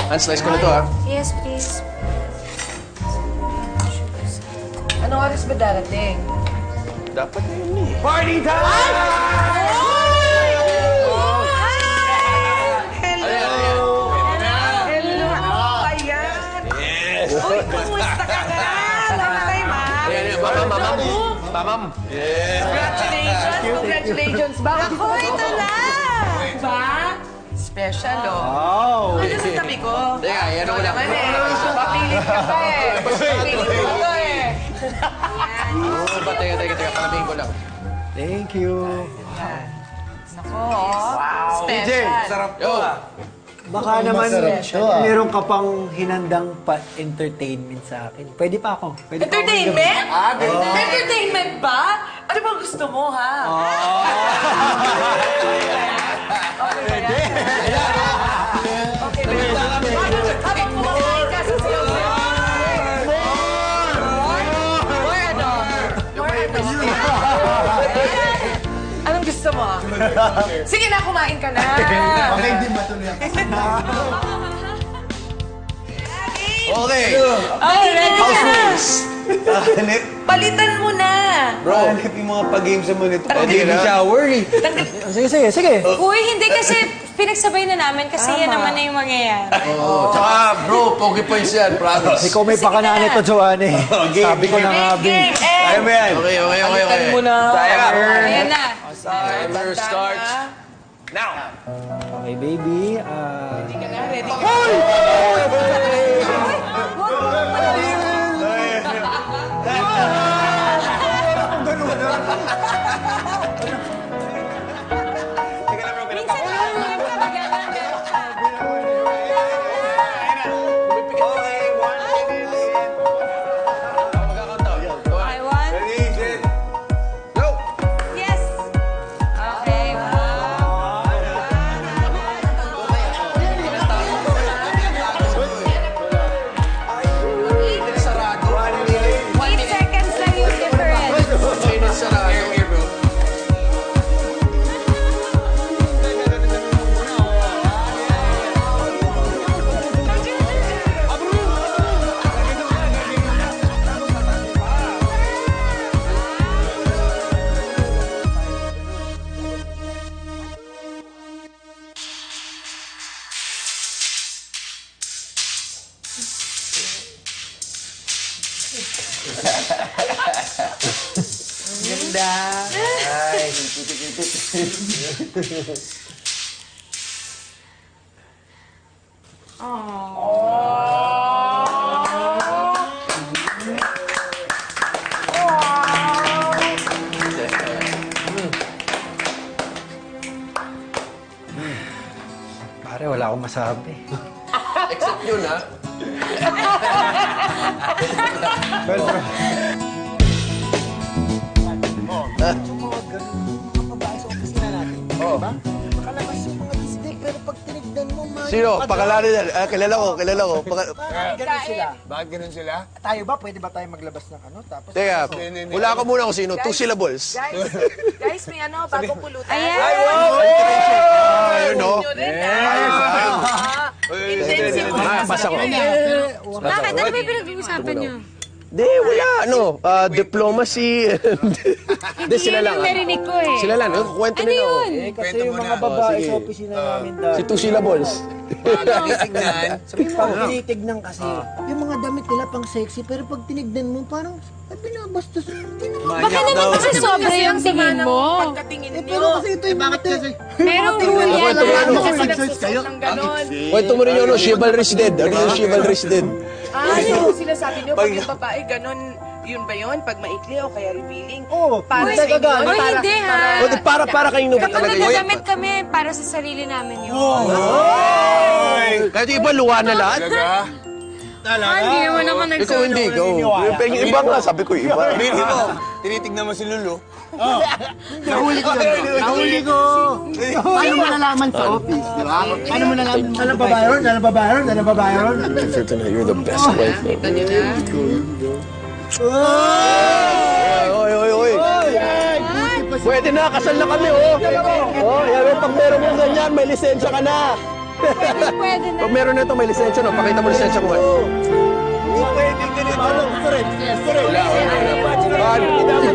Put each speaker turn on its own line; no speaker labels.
Slice ko na to, ha?
Yes, please.
Anong oras ba darating?
Dapat na yun, eh.
Party time!
Uy, kumusta ka na? Long time, ha?
Mamam.
Congratulations! Bakit
Ako, ito na!
ba? Special, oh. Ano sa tabi ko?
Teka, yan ako lang.
Naman eh. Papilit ka pa eh. Papilit ka pa eh.
Teka. Panabihin ko lang.
Thank you.
Nako, special.
Sarap
Yo!
Baka naman
Masarap siya, ah.
meron ka pang hinandang pa-entertainment sa akin. Pwede pa ako. Pwede pa ako
Entertainment? Entertainment ba? Ano bang gusto mo, ha? Okay ba yan? Okay ba yan? Habang kumakain ka, sasayaw mo. More ano? More ano? Anong gusto mo? Sige na, kumain ka na.
Okay, hindi matuloy ako.
Okay!
Ay, ready ka na.
Hanip,
Palitan mo na.
Bro!
hanip yung mga pag-games mo nito.
Ready
Baby
na?
shower eh. Sige.
Uy, hindi kasi pinagsabay na namin kasi yan naman na yung mangyayari.
Oh, tsaka, bro, pogi points yan, promise.
Ikaw may pakana nito, Joanne. Sabi ko na nga, Bing.
Kaya
mo yan.
Okay.
Palitan mo na.
Ayan na.
Timer starts now.
Okay, baby.
Ready ka na, ready ka na.
Minsan lang naman talaga na. Okay, one.
Go!
Yes. Okay,
Sarado.
8 seconds lang yung difference.
Minutes sarado. Here, bro.
Ganda. Pare, wala akong masabi.
Except yun, ha? Sino? Pakalanin yan. Kilala ko.
Ganun sila.
Bakit ganun sila?
Tayo ba? Pwede ba tayo maglabas ng ano? Tapos...
Teka, hula ko muna kung sino. 2 syllables.
Guys, may ano, bagong pulutan.
Ayan.
Ayun, no?
Nyo rin, ha? Intensive.
Pasa ko.
Bakit? Ano ba yung pinag-uusapan niyo?
Di, wala. Diplomacy. Hindi, sila lang.
Yung narinig ko eh.
Sila lang. Kwento
Ano
nila.
yun?
Kasi yung mga babae
sige.
sa opisina namin dati.
Si 2 syllables.
Titignan.
Sabi mo, tinitignan kasi. Yung mga damit nila pang sexy, pero pag tinignan mo, parang binabastos.
Baka naman kasi sobra yung tingin mo.
Pagkatingin
Pero
nyo.
kasi ito yung bakit kasi?
Merong rule yan.
Kwento mo
Baka
ano?
kasi
Nagsusuot ng ganon.
Kwento mo rin yun, chivalrous dead. Ano yung chivalrous dead?
Ano sila sabi nyo? Pag yung babae, ganon, yun ba yun? Pag maikli o kaya revealing?
Oo,
Para
hindi
sa
ka
inyo?
gano'n.
Uy, hindi ha.
O, di para kayo nung
Kapag
talaga yun.
nagdadamit kami, para sa sarili namin yun.
Kahit yung iba, luwa na lahat.
Hindi naman ako
Ikaw hindi, ikaw. Yung iba nga, sabi ko iba.
Hindi mo. Tinitignan mo si Lulu.
Nahuli ko yun. Nahuli ko. Paano mo nalaman sa office, di ba? Paano mo nalaman? Ano ba Byron? Ano ba Byron? Ano ba Byron?
For tonight, you're the best wife ever. Oy. Pwede na, kasal na kami, oh. Oh, yan, pag meron mo ganyan, may lisensya ka na.
Pwede na.
Pag meron na ito, may lisensya, no? Pakita mo lisensya ko.
Pwede ka nito.
One,